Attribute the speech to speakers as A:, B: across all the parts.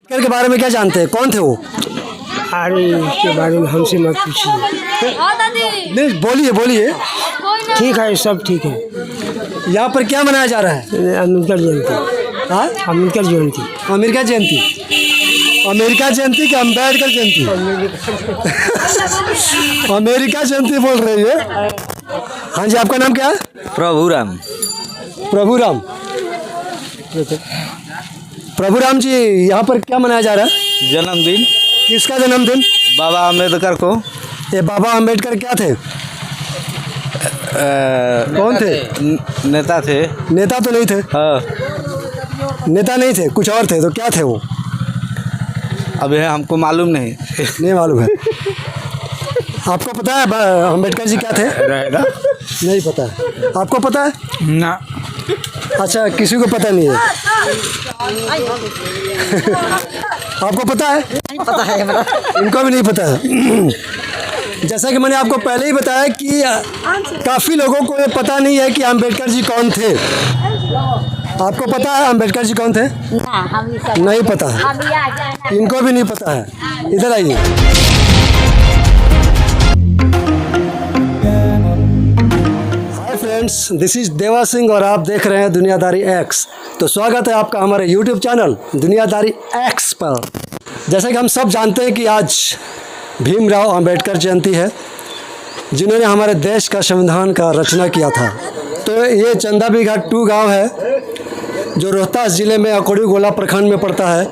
A: अम्बेडकर के बारे में क्या जानते हैं, कौन थे वो?
B: अरे इसके बारे में हमसे मत पूछिए।
A: नहीं, बोलिए बोलिए।
B: ठीक है, सब ठीक है।
A: यहाँ पर क्या मनाया जा रहा है?
B: अम्बेडकर जयंती।
A: हाँ,
B: अम्बेडकर जयंती।
A: अमेरिका जयंती। अमेरिका जयंती कि अम्बेडकर जयंती? अमेरिका जयंती बोल रही है। हाँ जी, आपका नाम क्या है?
C: प्रभुराम।
A: प्रभुराम। प्रभुराम जी, यहाँ पर क्या मनाया जा रहा है?
C: जन्मदिन
A: किसका जन्मदिन?
C: बाबा अम्बेडकर को।
A: ये बाबा अम्बेडकर क्या थे? कौन थे?
C: नेता थे।
A: नेता तो नहीं थे।
C: हाँ,
A: नेता नहीं थे, कुछ और थे। तो क्या थे वो?
C: अभी हमको मालूम नहीं।
A: नहीं मालूम है। आपको पता है अम्बेडकर जी क्या थे?
C: रहेगा।
A: नहीं पता है। आपको पता है?
C: ना।
A: अच्छा, किसी को पता नहीं है। आपको पता है?
D: पता है मेरा।
A: इनको भी नहीं पता है। जैसा कि मैंने आपको पहले ही बताया कि काफ़ी लोगों को ये पता नहीं है कि अम्बेडकर जी कौन थे। आपको पता है अम्बेडकर जी कौन थे? नहीं पता है। इनको भी नहीं पता है। इधर आइए। हाय फ्रेंड्स, दिस इज देवा सिंह और आप देख रहे हैं दुनियादारी एक्स। तो स्वागत है आपका हमारे यूट्यूब चैनल दुनियादारी एक्स पर। जैसे कि हम सब जानते हैं कि आज भीमराव अंबेडकर जयंती है, जिन्होंने हमारे देश का संविधान का रचना किया था। तो ये चंदाबीघा 2 गांव है जो रोहतास ज़िले में अकोड़ी गोला प्रखंड में पड़ता है।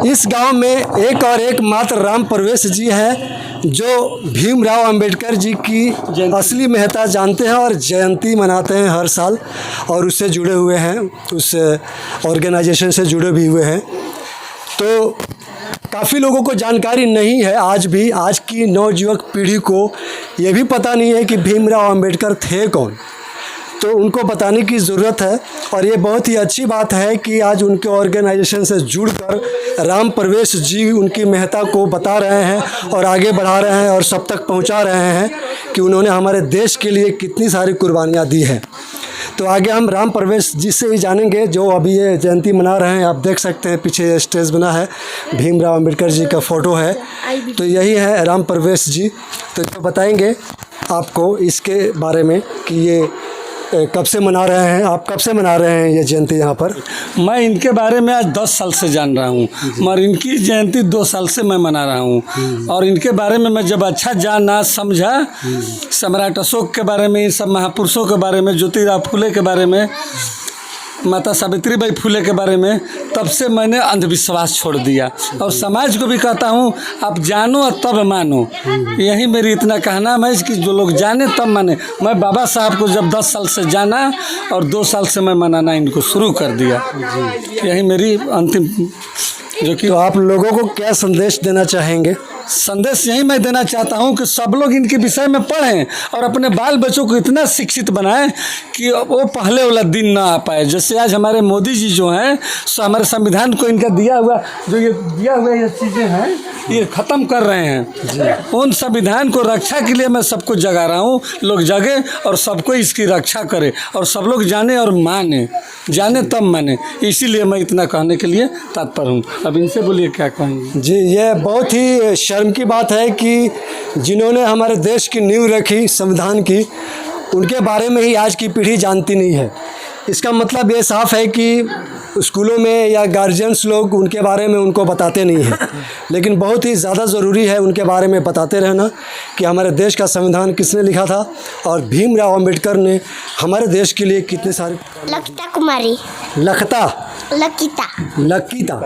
A: इस गांव में एक और एक मात्र राम प्रवेश जी हैं जो भीमराव अंबेडकर जी की असली महत्ता जानते हैं और जयंती मनाते हैं हर साल, और उससे जुड़े हुए हैं, उस ऑर्गेनाइजेशन से जुड़े भी हुए हैं। तो काफ़ी लोगों को जानकारी नहीं है आज भी, आज की नवयुवक पीढ़ी को ये भी पता नहीं है कि भीमराव अंबेडकर थे कौन। तो उनको बताने की ज़रूरत है, और ये बहुत ही अच्छी बात है कि आज उनके ऑर्गेनाइजेशन से जुड़कर राम प्रवेश जी उनकी महत्ता को बता रहे हैं और आगे बढ़ा रहे हैं और सब तक पहुंचा रहे हैं कि उन्होंने हमारे देश के लिए कितनी सारी कुर्बानियाँ दी हैं। तो आगे हम राम प्रवेश जी से ही जानेंगे, जो अभी ये जयंती मना रहे हैं। आप देख सकते हैं पीछे स्टेज बना है, भीमराव अंबेडकर जी का फ़ोटो है। तो यही है राम प्रवेश जी। तो बताएंगे आपको इसके बारे में कि ये कब से मना रहे हैं, आप कब से मना रहे हैं ये जयंती यहाँ पर?
E: मैं इनके बारे में आज 10 साल से जान रहा हूँ, मगर इनकी जयंती 2 साल से मैं मना रहा हूँ। और इनके बारे में मैं जब अच्छा जाना समझा, सम्राट अशोक के बारे में, इन सब महापुरुषों के बारे में, ज्योतिराव फुले के बारे में, माता सावित्रीबाई फुले के बारे में, तब से मैंने अंधविश्वास छोड़ दिया। और समाज को भी कहता हूँ, आप जानो और तब मानो। यही मेरी इतना कहना है कि जो लोग जाने तब माने। मैं बाबा साहब को जब 10 साल से जाना और 2 साल से मैं मनाना इनको शुरू कर दिया। यही मेरी अंतिम जो कि।
A: तो आप लोगों को क्या संदेश देना चाहेंगे?
E: संदेश यही मैं देना चाहता हूँ कि सब लोग इनके विषय में पढ़ें और अपने बाल बच्चों को इतना शिक्षित बनाएं कि वो पहले वाला दिन ना आ पाए। जैसे आज हमारे मोदी जी जो हैं, सो हमारे संविधान को इनका दिया हुआ जो ये दिया हुआ ये चीज़ें हैं, ये ख़त्म कर रहे हैं। उन संविधान को रक्षा के लिए मैं सबको जगा रहा हूँ, लोग जगे और सबको इसकी रक्षा करें और सब लोग जाने और माने, जाने तब माने। इसीलिए मैं इतना कहने के लिए तत्पर हूँ। अब इनसे बोलिए क्या कहेंगे?
A: जी, ये बहुत ही शर्म की बात है कि जिन्होंने हमारे देश की नींव रखी संविधान की, उनके बारे में ही आज की पीढ़ी जानती नहीं है। इसका मतलब ये साफ है कि स्कूलों में या गार्जियंस लोग उनके बारे में उनको बताते नहीं हैं। लेकिन बहुत ही ज़्यादा ज़रूरी है उनके बारे में बताते रहना कि हमारे देश का संविधान किसने लिखा था और भीमराव अंबेडकर ने हमारे देश के लिए कितने सारे।
F: लकिता कुमारी।
A: लखता।
F: लकिता।
A: लकीता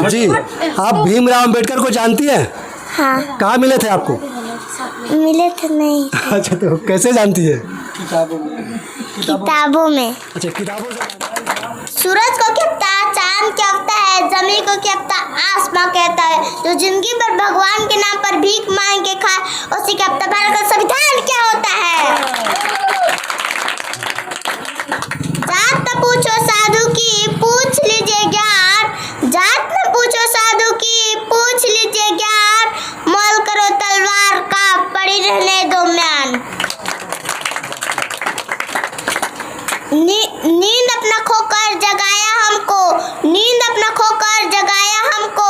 A: जी, आप भीमराव अंबेडकर को जानती हैं?
F: हाँ।
A: कहाँ मिले थे आपको?
F: मिले थे नहीं।
A: अच्छा, तो कैसे जानती है?
F: किताबों में।
A: अच्छा, किताबों से।
F: सूरज को कहता है, चांद कहता है, जमीन को कहता आसमां कहता है। जो जिंदगी पर भगवान के नाम पर भीख मांग के खाए, उसी कहता भारत का संविधान क्या होता है। जात न पूछो साधु की, पूछ लीजिए ज्ञान। जात न पूछो साधु की, पूछ लीजिए ज्ञान। मोल करो तलवार का, पड़ी रहने दो म्यान। नींद अपना खोकर जगाया हमको, नींद अपना खोकर जगाया हमको।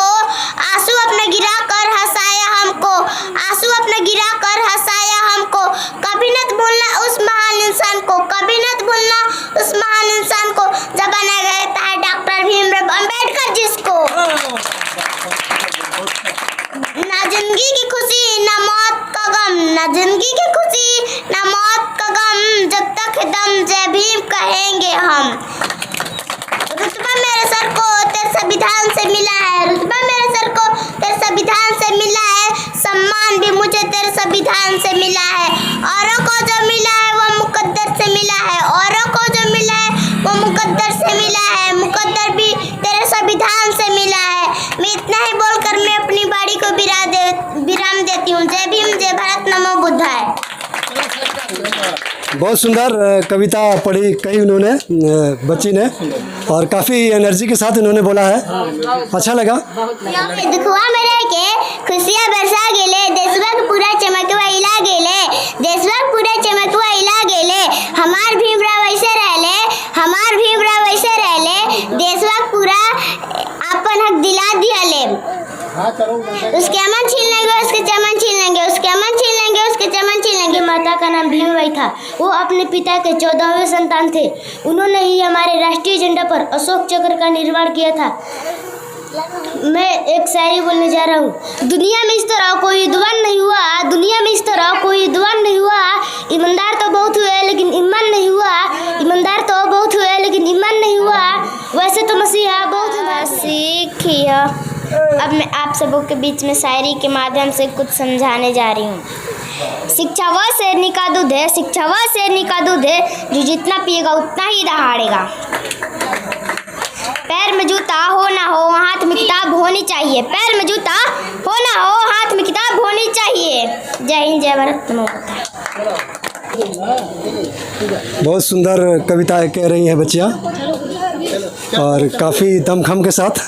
F: ना जिंदगी की खुशी ना मौत का गम, जब तक है दम जय भीम कहेंगे हम। रुतबा मेरे सर को तेरे संविधान से मिला है, रुतबा मेरे सर को तेरे संविधान से मिला है, सम्मान भी मुझे तेरे संविधान से मिला है। औरों को जो मिला है वो मुकद्दर से मिला है, औरों को जो मिला है वो मुकद्दर से मिला है, मुकद्दर भी तेरे संविधान से मिला है। मैं इतना ही बोलकर मैं अपनी बाड़ी को विराम देती हूँ। जय भीम, जय भारत, नमो बुद्धाय।
A: बहुत सुंदर कविता पढ़ी कही उन्होंने, बच्ची ने, और काफ़ी एनर्जी के साथ उन्होंने बोला है, अच्छा लगा।
F: दुखवा मेरे के खुशियाँ बरसा गेले, देशवा पूरा चमकवा इला गेले, देशवा पूरा चमकवा इला गेले, हमार भीमराव वैसे रहले, हमार भीमराव वैसे रहले, देशवा पूरा अपन हक दिला दियाले। उसके अमन छीन लेंगे, उसके चमन छीन लेंगे, उसके अमन छीन लेंगे, उसके चमन छीन लेंगे। माता का नाम भीमबाई था, वो अपने पिता के 14वें संतान थे। उन्होंने ही हमारे राष्ट्रीय झंडा पर अशोक चक्र का निर्माण किया था। मैं एक शायरी बोलने जा रहा हूँ। दुनिया में इस तरह कोई विद्वान नहीं हुआ, दुनिया में इस तरह कोई विद्वान नहीं हुआ, ईमानदार तो बहुत हुए लेकिन ईमान नहीं हुआ, ईमानदार तो बहुत हुए लेकिन ईमान नहीं हुआ, वैसे तो मसीहा बहुत सीखिया। अब मैं आप सबों के बीच में शायरी के माध्यम से कुछ समझाने जा रही हूँ। शिक्षा वह शेरनी का दूध है, शिक्षा वह शेरनी का दूध है, जो जितना पिएगा उतना ही दहाड़ेगा। पैर में जूता हो ना हो, हाथ में किताब होनी चाहिए, पैर में जूता हो ना हो, हाथ में किताब होनी चाहिए। जय हिंद, जय भारत, नमो बुद्धाय।
A: बहुत सुंदर कविताएं कह रही हैं बच्चियाँ, और काफ़ी दमखम के साथ।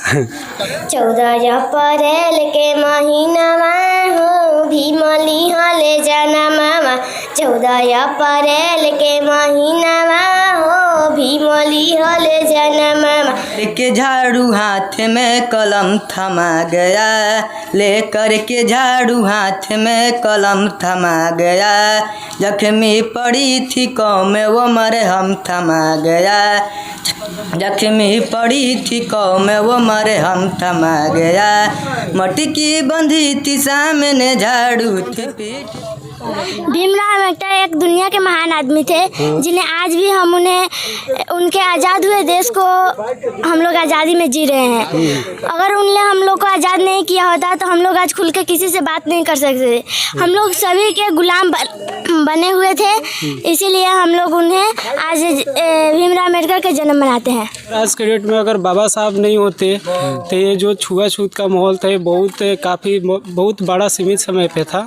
F: 14 अप्रैल के महीना हो, भीम लिहले जनमवा, 14 अप्रैल के महीना हो, भीम लिहले जनमवा।
D: लेके झाड़ू हाथ में कलम थमा गया, लेकर के झाड़ू हाथ में कलम थमा गया, जख्मी पड़ी थी कौम वो मरहम थमा गया, जख्मी पड़ी थी कौम वो मरहम थमा गया, मटकी बंधी थी सामने झाड़ू थे पीठ।
F: भीमराव अम्बेडकर एक दुनिया के महान आदमी थे, जिन्हें आज भी हम उनके आज़ाद हुए देश को हम लोग आज़ादी में जी रहे हैं। अगर उनने हम लोग को आज़ाद नहीं किया होता तो हम लोग आज खुल के किसी से बात नहीं कर सकते। हम लोग सभी के गुलाम बने हुए थे, इसीलिए हम लोग उन्हें आज भीमराव अम्बेडकर का जन्म मनाते हैं।
B: आज के डेट में अगर बाबा साहब नहीं होते तो ये जो छुआछूत का माहौल था बहुत बड़ा सीमित समय पे था,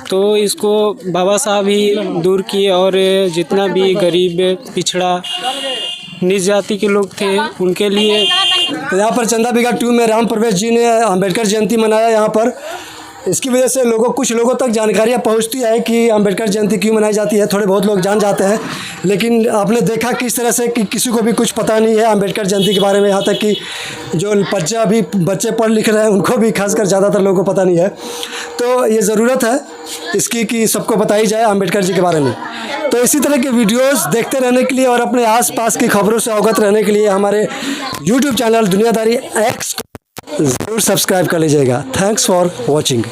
B: तो इसको बाबा साहब ही दूर किए, और जितना भी गरीब पिछड़ा निज जाति के लोग थे उनके लिए।
A: तो यहाँ पर चंदा बिघा 2 में राम प्रवेश जी ने अम्बेडकर जयंती मनाया यहाँ पर। इसकी वजह से कुछ लोगों तक जानकारियाँ पहुँचती है कि अम्बेडकर जयंती क्यों मनाई जाती है। थोड़े बहुत लोग जान जाते हैं, लेकिन आपने देखा किस तरह से कि किसी को भी कुछ पता नहीं है अम्बेडकर जयंती के बारे में। यहाँ तक कि जो अभी बच्चे पढ़ लिख रहे हैं उनको भी खासकर ज़्यादातर लोगों को पता नहीं है। तो ये ज़रूरत है इसकी कि सबको बताई जाए अम्बेडकर जी के बारे में। तो इसी तरह के वीडियोस देखते रहने के लिए और अपने आसपास की खबरों से अवगत रहने के लिए हमारे YouTube चैनल दुनियादारी X ज़रूर सब्सक्राइब कर लीजिएगा। Thanks for watching.